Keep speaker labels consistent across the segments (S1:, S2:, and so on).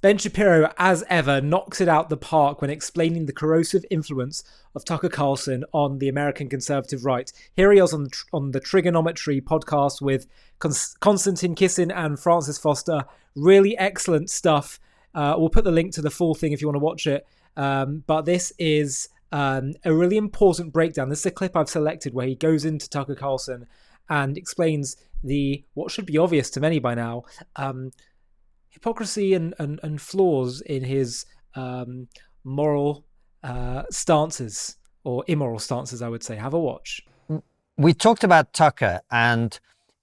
S1: Ben Shapiro, as ever, knocks it out the park when explaining the corrosive influence of Tucker Carlson on the American conservative right. Here he is on the Trigonometry podcast with Konstantin, Kisin and Francis Foster. Really excellent stuff. We'll put the link to the full thing if you want to watch it. But this is a really important breakdown. This is a clip I've selected where he goes into Tucker Carlson and explains what should be obvious to many by now, hypocrisy and flaws in his moral stances, or immoral stances, I would say. Have a watch.
S2: We talked about Tucker, and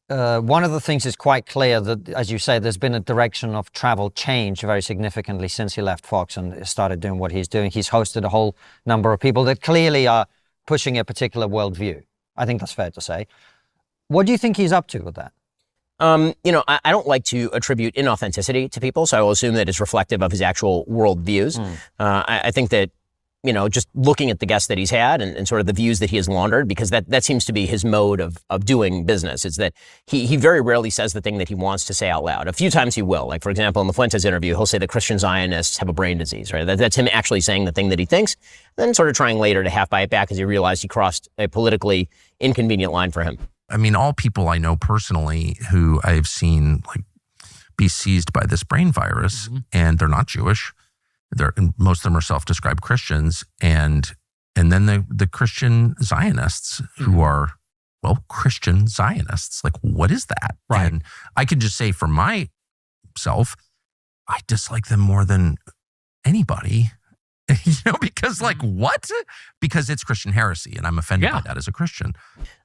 S2: one of the things is quite clear that, as you say, there's been a direction of travel change very significantly since he left Fox and started doing what he's doing. He's hosted a whole number of people that clearly are pushing a particular worldview. I think that's fair to say. What do you think he's up to with that?
S3: I don't like to attribute inauthenticity to people, so I will assume that it's reflective of his actual worldviews. I think that, just looking at the guests that he's had and sort of the views that he has laundered, because that seems to be his mode of doing business, is that he very rarely says the thing that he wants to say out loud. A few times he will. Like, for example, in the Fuentes interview, he'll say that Christian Zionists have a brain disease, right? That's him actually saying the thing that he thinks, then sort of trying later to half buy it back as he realized he crossed a politically inconvenient line for him.
S4: I mean, all people I know personally who I've seen be seized by this brain virus, and they're not Jewish. Most of them are self-described Christians, and then the Christian Zionists who are, Christian Zionists. Like, what is that?
S1: Right.
S4: And I can just say for myself, I dislike them more than anybody. Because what? Because it's Christian heresy, and I'm offended by that as a Christian.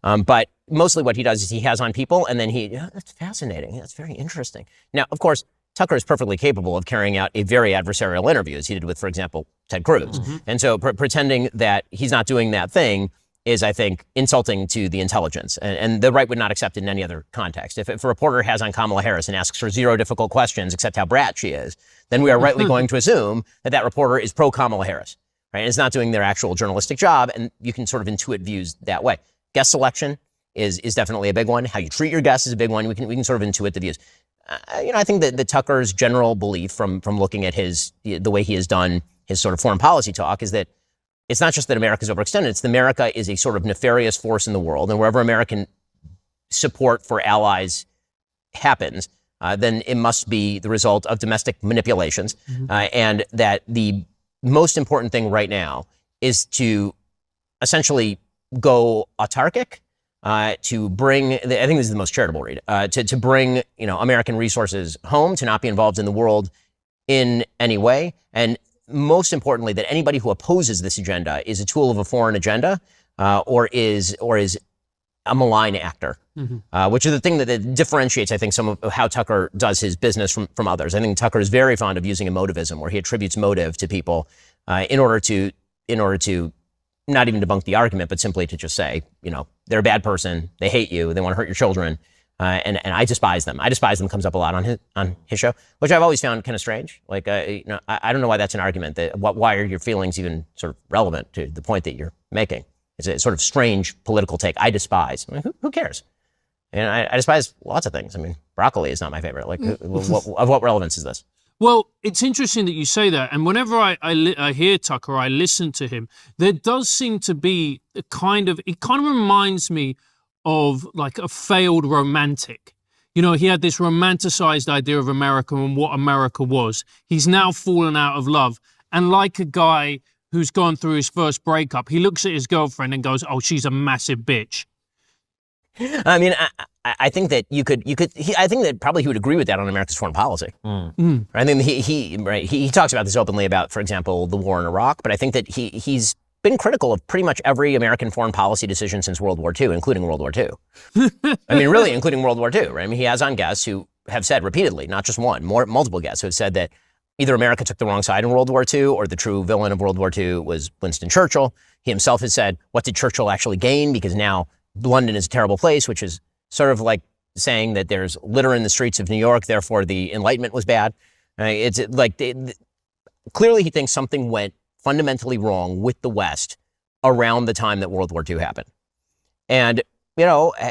S3: But mostly what he does is he has on people, and then that's fascinating. That's very interesting. Now, of course, Tucker is perfectly capable of carrying out a very adversarial interview, as he did with, for example, Ted Cruz. And so pretending that he's not doing that thing is, I think, insulting to the intelligence. And the right would not accept it in any other context. If a reporter has on Kamala Harris and asks her 0 difficult questions except how brat she is, then we are rightly going to assume that reporter is pro-Kamala Harris, right? And it's not doing their actual journalistic job, and you can sort of intuit views that way. Guest selection is definitely a big one. How you treat your guests is a big one. We can sort of intuit the views. I think that the Tucker's general belief from looking at the way he has done his sort of foreign policy talk is that it's not just that America is overextended, it's that America is a sort of nefarious force in the world, and wherever American support for allies happens, then it must be the result of domestic manipulations, and that the most important thing right now is to essentially go autarkic, to bring, I think this is the most charitable read, to bring, American resources home, to not be involved in the world in any way, and most importantly, that anybody who opposes this agenda is a tool of a foreign agenda, or is a malign actor, which is the thing that differentiates, I think, some of how Tucker does his business from others. I think Tucker is very fond of using emotivism, where he attributes motive to people in order to not even debunk the argument, but simply to just say, they're a bad person, they hate you, they want to hurt your children, and I despise them. I despise them comes up a lot on his show, which I've always found kind of strange. Like, I don't know why that's an argument. Why are your feelings even sort of relevant to the point that you're making? It's a sort of strange political take. I despise. I mean, who cares? And I despise lots of things. I mean, broccoli is not my favorite. Like, of what relevance is this?
S5: Well, it's interesting that you say that. And whenever I hear Tucker, I listen to him, there does seem to be it kind of reminds me of like a failed romantic. He had this romanticized idea of America and what America was. He's now fallen out of love. And like a guy who's gone through his first breakup, he looks at his girlfriend and goes, "Oh, she's a massive bitch."
S3: I mean, I think that I think that probably he would agree with that on America's foreign policy. I think he talks about this openly about, for example, the war in Iraq, but I think that he's been critical of pretty much every American foreign policy decision since World War II, including World War II. I mean, really, including World War II, right? I mean, he has on guests who have said repeatedly, not just one, multiple guests who have said that either America took the wrong side in World War II or the true villain of World War II was Winston Churchill. He himself has said, what did Churchill actually gain? Because now London is a terrible place, which is sort of like saying that there's litter in the streets of New York, therefore the Enlightenment was bad. It's like clearly he thinks something went fundamentally wrong with the West around the time that World War II happened. And,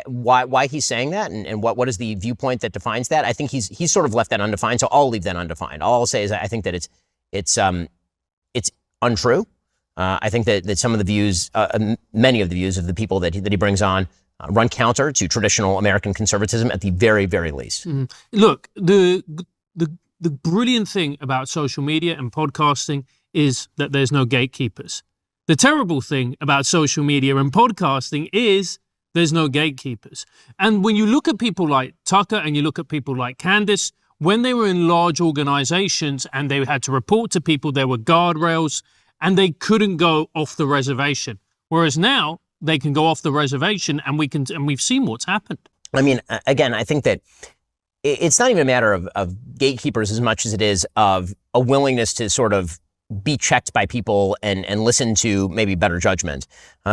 S3: why he's saying that and what is the viewpoint that defines that. I think he's sort of left that undefined, so I'll leave that undefined. All I'll say is I think that it's untrue. I think that some of the views, many of the views of the people that he brings on run counter to traditional American conservatism at the very, very least.
S5: Mm-hmm. Look, the brilliant thing about social media and podcasting is that there's no gatekeepers. The terrible thing about social media and podcasting is there's no gatekeepers. And when you look at people like Tucker and you look at people like Candace, when they were in large organizations and they had to report to people, there were guardrails and they couldn't go off the reservation. Whereas now they can go off the reservation and we've seen what's happened.
S3: I mean, again, I think that it's not even a matter of gatekeepers as much as it is of a willingness to sort of be checked by people and listen to maybe better judgment.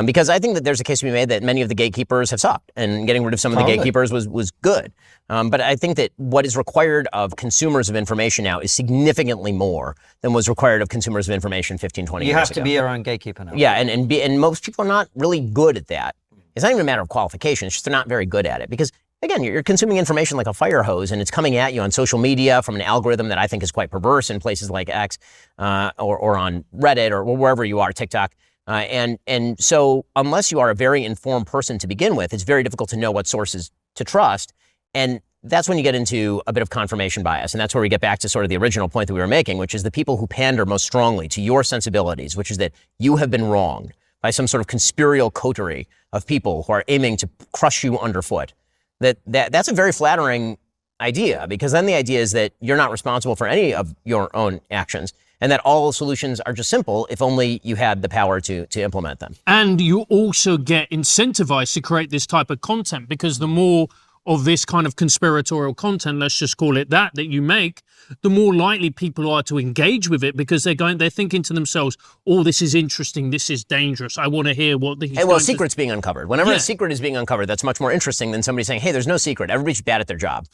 S3: Because I think that there's a case to be made that many of the gatekeepers have sucked, and getting rid of some of the gatekeepers was good. But I think that what is required of consumers of information now is significantly more than was required of consumers of information 15, 20 years ago.
S2: You have to be your own gatekeeper now.
S3: Yeah, and most people are not really good at that. It's not even a matter of qualification, it's just they're not very good at it. Because again, you're consuming information like a fire hose, and it's coming at you on social media from an algorithm that I think is quite perverse in places like X or on Reddit or wherever you are, TikTok. And so unless you are a very informed person to begin with, it's very difficult to know what sources to trust. And that's when you get into a bit of confirmation bias. And that's where we get back to sort of the original point that we were making, which is the people who pander most strongly to your sensibilities, which is that you have been wronged by some sort of conspiratorial coterie of people who are aiming to crush you underfoot. That's a very flattering idea, because then the idea is that you're not responsible for any of your own actions, and that all solutions are just simple if only you had the power to implement them.
S5: And you also get incentivized to create this type of content, because the more of this kind of conspiratorial content, let's just call it that you make, the more likely people are to engage with it, because they're thinking to themselves, oh, this is interesting, this is dangerous, I want to hear what he's
S3: well, secret's being uncovered. Whenever a secret is being uncovered, that's much more interesting than somebody saying, hey, there's no secret, everybody's bad at their job.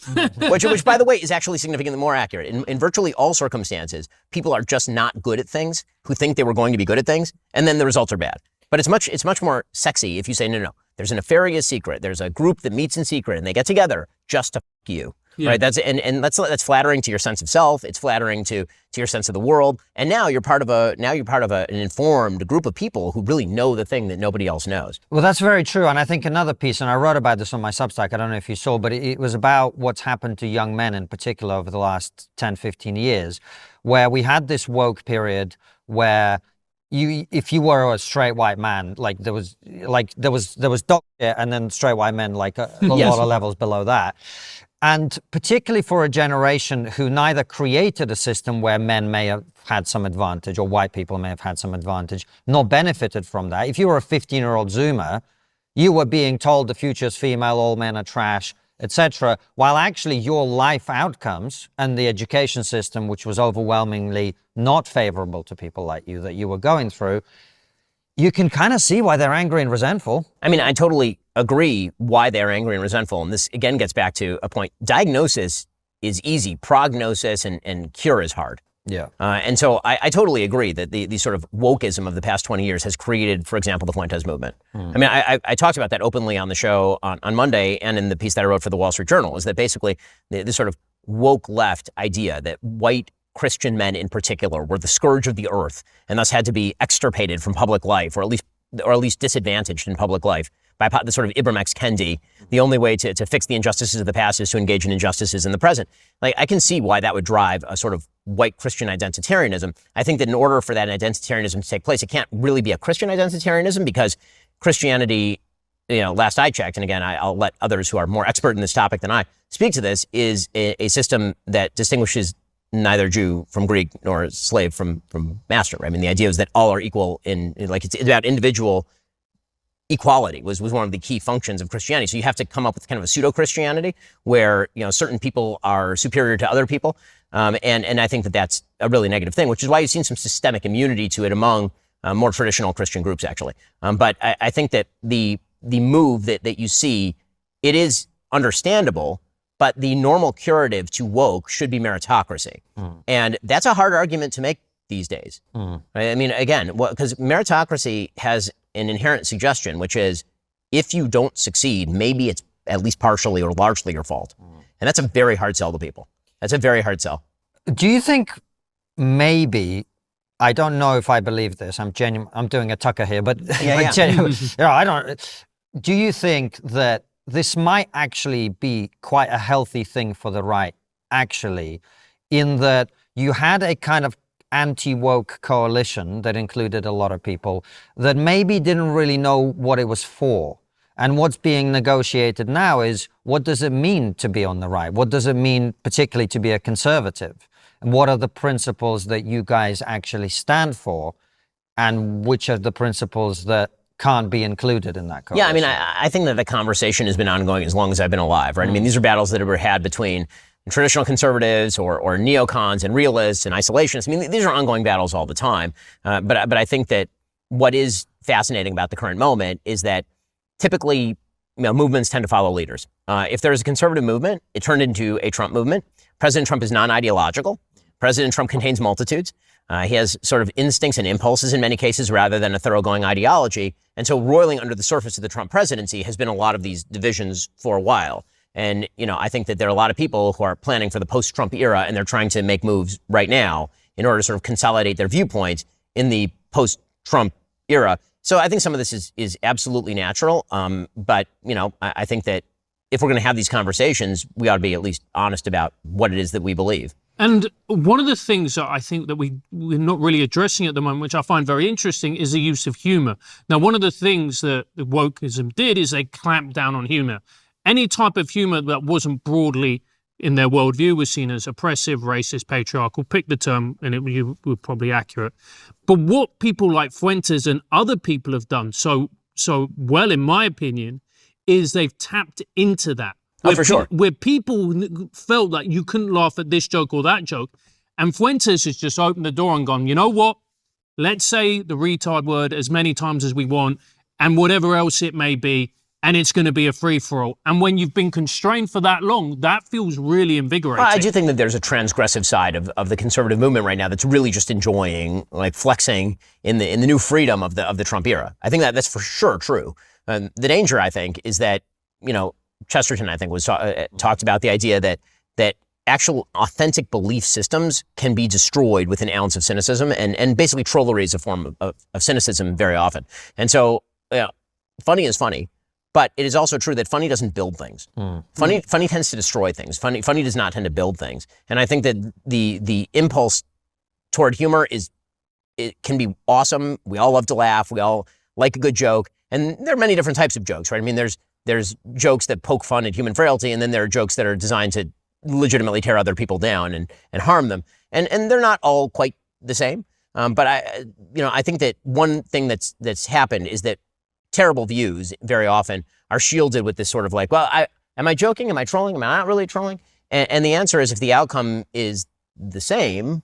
S3: which, by the way, is actually significantly more accurate. In virtually all circumstances, people are just not good at things who think they were going to be good at things, and then the results are bad. But it's much more sexy if you say, no, there's a nefarious secret. There's a group that meets in secret and they get together just to f you. Yeah. Right? That's flattering to your sense of self. It's flattering to your sense of the world. And now you're part of an informed group of people who really know the thing that nobody else knows.
S2: Well, that's very true. And I think another piece, and I wrote about this on my Substack, I don't know if you saw, but it was about what's happened to young men in particular over the last 10, 15 years, where we had this woke period where if you were a straight white man, there was dog shit, and then straight white men a lot of levels below that. And particularly for a generation who neither created a system where men may have had some advantage or white people may have had some advantage, nor benefited from that. If you were a 15-year-old Zoomer, you were being told the future's female, all men are trash, etc., while actually your life outcomes and the education system, which was overwhelmingly not favorable to people like you that you were going through, you can kind of see why they're angry and resentful.
S3: I mean, I totally agree why they're angry and resentful. And this, again, gets back to a point. Diagnosis is easy. Prognosis and cure is hard.
S2: Yeah.
S3: And so I totally agree that the sort of wokeism of the past 20 years has created, for example, the Fuentes movement. I mean, I talked about that openly on the show on Monday and in the piece that I wrote for the Wall Street Journal, is that basically the sort of woke left idea that white Christian men in particular were the scourge of the earth and thus had to be extirpated from public life, or at least disadvantaged in public life by the sort of Ibram X. Kendi. The only way to fix the injustices of the past is to engage in injustices in the present. I can see why that would drive a sort of white Christian identitarianism. I think that in order for that identitarianism to take place, it can't really be a Christian identitarianism, because Christianity, last I checked, and again, I'll let others who are more expert in this topic than I speak to this, is a system that distinguishes neither Jew from Greek nor slave from master. Right? I mean, the idea is that all are equal it's about individual equality was one of the key functions of Christianity. So you have to come up with kind of a pseudo-Christianity where, certain people are superior to other people. And I think that that's a really negative thing, which is why you've seen some systemic immunity to it among more traditional Christian groups, actually. But I think that the move that you see, it is understandable, but the normal curative to woke should be meritocracy. And that's a hard argument to make these days. Right? I mean, again, because meritocracy has an inherent suggestion, which is if you don't succeed, maybe it's at least partially or largely your fault. And that's a very hard sell to people. That's a very hard sell.
S2: Do you think maybe, I don't know if I believe this, I'm doing a Tucker here, but do you think that this might actually be quite a healthy thing for the right, actually, in that you had a kind of anti-woke coalition that included a lot of people that maybe didn't really know what it was for? And what's being negotiated now is, what does it mean to be on the right? What does it mean particularly to be a conservative? And what are the principles that you guys actually stand for? And which are the principles that can't be included in that coalition?
S3: Yeah, I mean, I think that the conversation has been ongoing as long as I've been alive, right? I mean, these are battles that were had between traditional conservatives or neocons and realists and isolationists. I mean, these are ongoing battles all the time. But I think that what is fascinating about the current moment is that typically, movements tend to follow leaders. If there's a conservative movement, it turned into a Trump movement. President Trump is non-ideological. President Trump contains multitudes. He has sort of instincts and impulses in many cases rather than a thoroughgoing ideology. And so roiling under the surface of the Trump presidency has been a lot of these divisions for a while. And, I think that there are a lot of people who are planning for the post-Trump era, and they're trying to make moves right now in order to sort of consolidate their viewpoints in the post-Trump era. So I think some of this is absolutely natural. But, I think that if we're going to have these conversations, we ought to be at least honest about what it is that we believe.
S5: And one of the things that I think that we're not really addressing at the moment, which I find very interesting, is the use of humor. Now, one of the things that the wokeism did is they clamped down on humor. Any type of humor that wasn't broadly in their worldview was seen as oppressive, racist, patriarchal. Pick the term, and you were probably accurate. But what people like Fuentes and other people have done so well, in my opinion, is they've tapped into that.
S3: For sure.
S5: Where people felt like you couldn't laugh at this joke or that joke. And Fuentes has just opened the door and gone, you know what? Let's say the retard word as many times as we want and whatever else it may be, and it's going to be a free-for-all. And when you've been constrained for that long, that feels really invigorating.
S3: Well, I do think that there's a transgressive side of the conservative movement right now that's really just enjoying, like flexing in the new freedom of the Trump era. I think that's for sure true. The danger, I think, is that, Chesterton, I think, was talked about the idea that actual authentic belief systems can be destroyed with an ounce of cynicism, and basically trollery is a form of cynicism very often. And so, funny is funny, but it is also true that funny doesn't build things. Funny tends to destroy things. Funny does not tend to build things. And I think that the impulse toward humor it can be awesome. We all love to laugh. We all like a good joke. And there are many different types of jokes, right? I mean, there's jokes that poke fun at human frailty, and then there are jokes that are designed to legitimately tear other people down and harm them. And they're not all quite the same. But I think that one thing that's happened is that terrible views very often are shielded with this sort of like, well, am I joking? Am I trolling? Am I not really trolling? And the answer is, if the outcome is the same,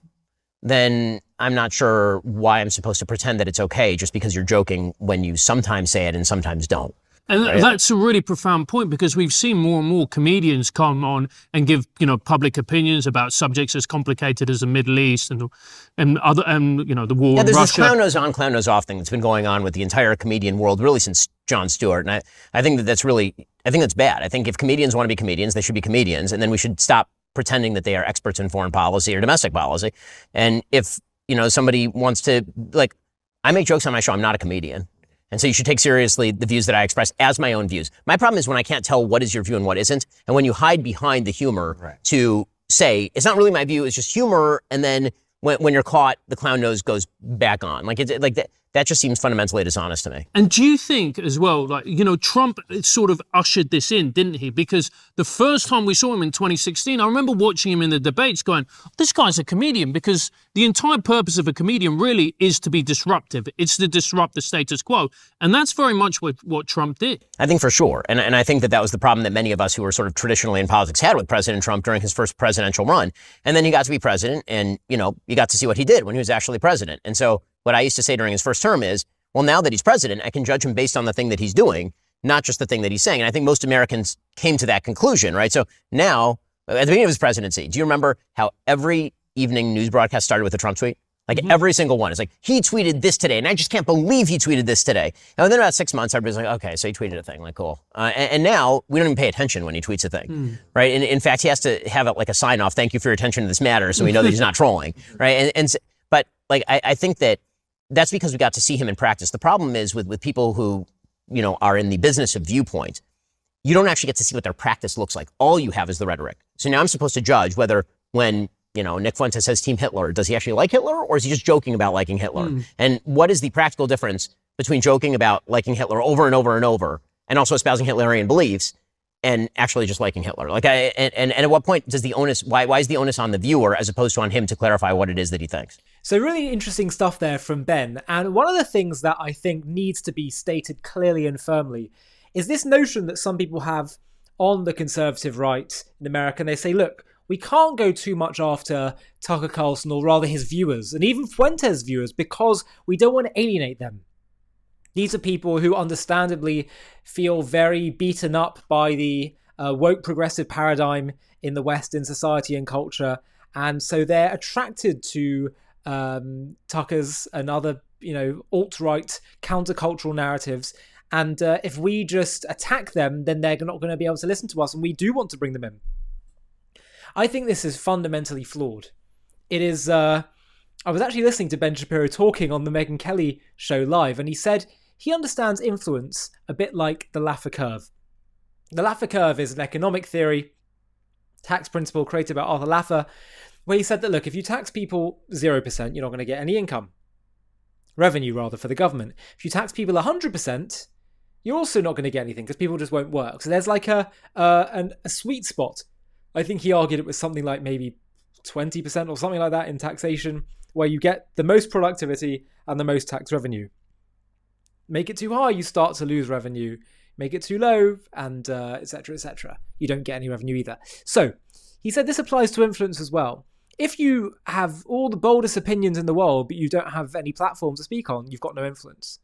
S3: then I'm not sure why I'm supposed to pretend that it's okay just because you're joking when you sometimes say it and sometimes don't.
S5: And that's a really profound point, because we've seen more and more comedians come on and give, public opinions about subjects as complicated as the Middle East and the war in Russia.
S3: Yeah, there's this clown nose on, clown nose off thing that's been going on with the entire comedian world really since Jon Stewart. And I think that's bad. I think if comedians want to be comedians, they should be comedians, and then we should stop pretending that they are experts in foreign policy or domestic policy. And if, somebody wants to, like, I make jokes on my show, I'm not a comedian. And so you should take seriously the views that I express as my own views. My problem is when I can't tell what is your view and what isn't, and when you hide behind the humor to say, it's not really my view, it's just humor, and then when you're caught, the clown nose goes back on. That just seems fundamentally dishonest to me.
S5: And do you think as well, Trump sort of ushered this in, didn't he? Because the first time we saw him in 2016, I remember watching him in the debates going, this guy's a comedian, because the entire purpose of a comedian really is to be disruptive. It's to disrupt the status quo. And that's very much what Trump did.
S3: I think for sure. And I think that was the problem that many of us who were sort of traditionally in politics had with President Trump during his first presidential run. And then he got to be president, and, you got to see what he did when he was actually president. And so what I used to say during his first term is, well, now that he's president, I can judge him based on the thing that he's doing, not just the thing that he's saying. And I think most Americans came to that conclusion, right? So now, at the beginning of his presidency, do you remember how every evening news broadcast started with a Trump tweet? Like every single one is like, he tweeted this today, and I just can't believe he tweeted this today. And then about 6 months, everybody's like, okay, so he tweeted a thing, like cool. And now we don't even pay attention when he tweets a thing, right? And in fact, he has to have it like a sign off, thank you for your attention to this matter, so we know that he's not trolling, right? But like I think that's because we got to see him in practice. The problem is with people who, you know, are in the business of viewpoint, you don't actually get to see what their practice looks like. All you have is the rhetoric. So now I'm supposed to judge whether when, you know, Nick Fuentes says Team Hitler, does he actually like Hitler, or is he just joking about liking Hitler? And what is the practical difference between joking about liking Hitler over and over and over, and also espousing Hitlerian beliefs, and actually just liking Hitler? Like, and at what point does the onus? Why is the onus on the viewer as opposed to on him to clarify what it is that he thinks?
S1: So really interesting stuff there from Ben. And one of the things that I think needs to be stated clearly and firmly is this notion that some people have on the conservative right in America. And they say, look, we can't go too much after Tucker Carlson, or rather his viewers, and even Fuentes' viewers, because we don't want to alienate them. These are people who understandably feel very beaten up by the woke progressive paradigm in the West, in society and culture. And so they're attracted to Tucker's and other, you know, alt-right countercultural narratives. And if we just attack them, then they're not going to be able to listen to us. And we do want to bring them in. I think this is fundamentally flawed. It is, I was actually listening to Ben Shapiro talking on the Megyn Kelly show live, and he said he understands influence a bit like the Laffer curve. The Laffer curve is an economic theory, tax principle created by Arthur Laffer, where he said that, look, if you tax people 0%, you're not going to get any income. Revenue, rather, for the government. If you tax people 100%, you're also not going to get anything because people just won't work. So there's like a sweet spot. I think he argued it was something like maybe 20% or something like that in taxation, where you get the most productivity and the most tax revenue. Make it too high, you start to lose revenue. Make it too low, and etc., etc. You don't get any revenue either. So he said this applies to influence as well. If you have all the boldest opinions in the world, but you don't have any platform to speak on, you've got no influence.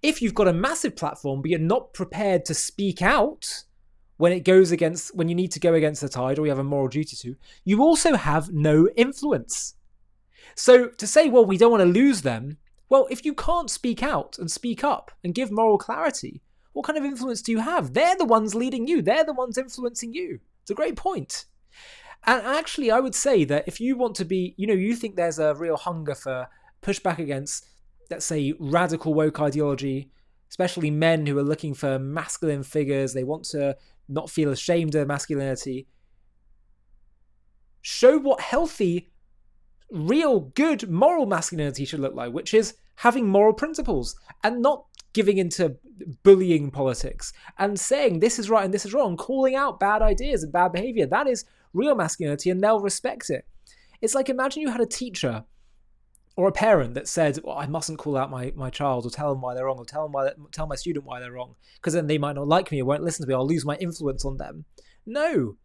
S1: If you've got a massive platform, but you're not prepared to speak out when you need to go against the tide, or you have a moral duty to, you also have no influence. So to say, well, we don't want to lose them, well, if you can't speak out and speak up and give moral clarity, what kind of influence do you have? They're the ones leading you. They're the ones influencing you. It's a great point. And actually, I would say that if you want to be, you think there's a real hunger for pushback against, let's say, radical woke ideology, especially men who are looking for masculine figures, they want to not feel ashamed of masculinity. Show what healthy, real, good, moral masculinity should look like, which is having moral principles and not giving into bullying politics and saying this is right and this is wrong, calling out bad ideas and bad behavior. That is real masculinity, and they'll respect it. It's like, imagine you had a teacher or a parent that said, well, I mustn't call out my child or tell them why they're wrong, or tell my student why they're wrong, because then they might not like me or won't listen to me. I'll lose my influence on them. No.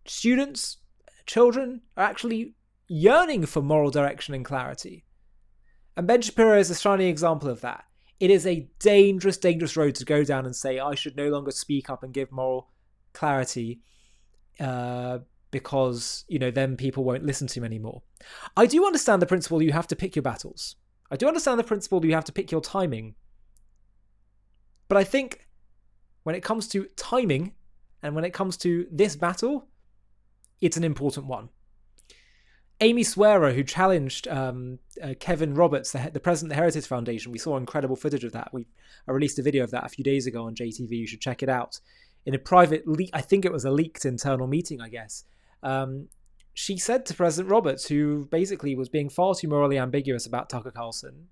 S1: Students, children are actually yearning for moral direction and clarity. And Ben Shapiro is a shining example of that. It is a dangerous, dangerous road to go down and say, I should no longer speak up and give moral clarity because, then people won't listen to him anymore. I do understand the principle you have to pick your battles. I do understand the principle you have to pick your timing. But I think when it comes to timing and when it comes to this battle, it's an important one. Amy Swearer, who challenged Kevin Roberts, the president of the Heritage Foundation, we saw incredible footage of that. I released a video of that a few days ago on JTV. You should check it out. In a private leak, I think it was a leaked internal meeting, I guess. She said to President Roberts, who basically was being far too morally ambiguous about Tucker Carlson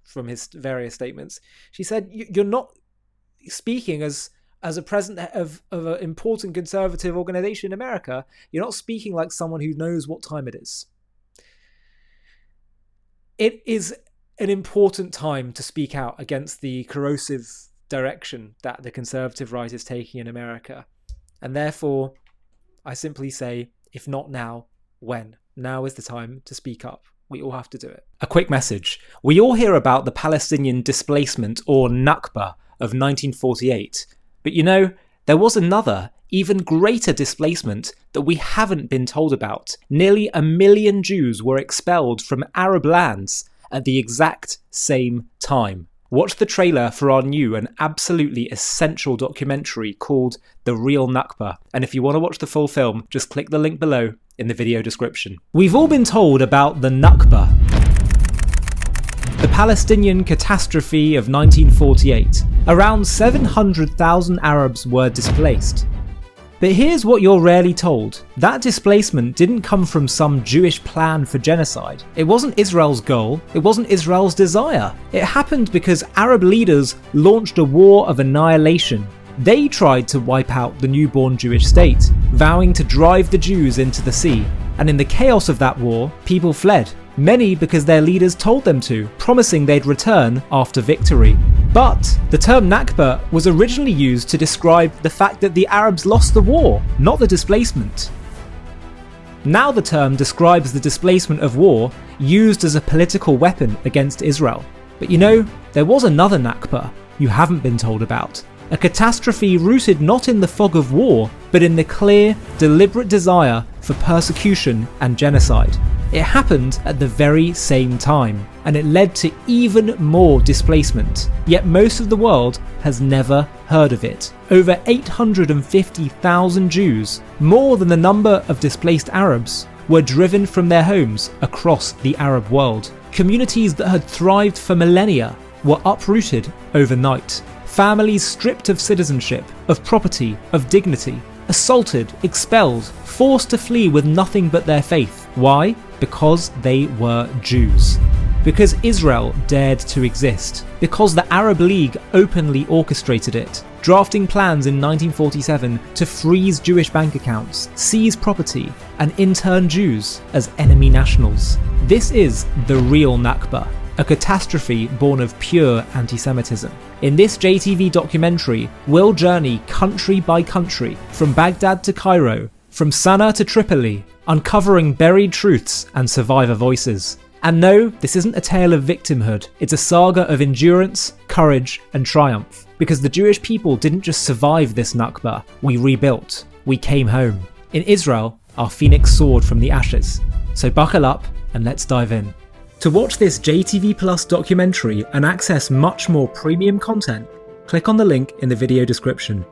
S1: from his various statements, she said, you're not speaking as a president of an important conservative organization in America. You're not speaking like someone who knows what time it is. It is an important time to speak out against the corrosive direction that the conservative right is taking in America. And therefore, I simply say, if not now, when? Now is the time to speak up. We all have to do it. A quick message. We all hear about the Palestinian displacement, or Nakba, of 1948. But there was another, even greater displacement that we haven't been told about. Nearly 1 million Jews were expelled from Arab lands at the exact same time. Watch the trailer for our new and absolutely essential documentary called The Real Nakba. And if you want to watch the full film, just click the link below in the video description. We've all been told about the Nakba, the Palestinian catastrophe of 1948. Around 700,000 Arabs were displaced. But here's what you're rarely told. That displacement didn't come from some Jewish plan for genocide. It wasn't Israel's goal. It wasn't Israel's desire. It happened because Arab leaders launched a war of annihilation. They tried to wipe out the newborn Jewish state, vowing to drive the Jews into the sea. And in the chaos of that war, people fled. Many because their leaders told them to, promising they'd return after victory. But the term Nakba was originally used to describe the fact that the Arabs lost the war, not the displacement. Now the term describes the displacement of war used as a political weapon against Israel. But you know, there was another Nakba you haven't been told about. A catastrophe rooted not in the fog of war, but in the clear, deliberate desire for persecution and genocide. It happened at the very same time, and it led to even more displacement. Yet most of the world has never heard of it. Over 850,000 Jews, more than the number of displaced Arabs, were driven from their homes across the Arab world. Communities that had thrived for millennia were uprooted overnight. Families stripped of citizenship, of property, of dignity, assaulted, expelled, forced to flee with nothing but their faith. Why? Because they were Jews. Because Israel dared to exist. Because the Arab League openly orchestrated it, drafting plans in 1947 to freeze Jewish bank accounts, seize property, and intern Jews as enemy nationals. This is the real Nakba, a catastrophe born of pure anti-Semitism. In this JTV documentary, we'll journey country by country, from Baghdad to Cairo, from Sana'a to Tripoli, uncovering buried truths and survivor voices. And no, this isn't a tale of victimhood, it's a saga of endurance, courage, and triumph. Because the Jewish people didn't just survive this Nakba, we rebuilt, we came home. In Israel, our phoenix soared from the ashes. So buckle up and let's dive in. To watch this JTV Plus documentary and access much more premium content, click on the link in the video description.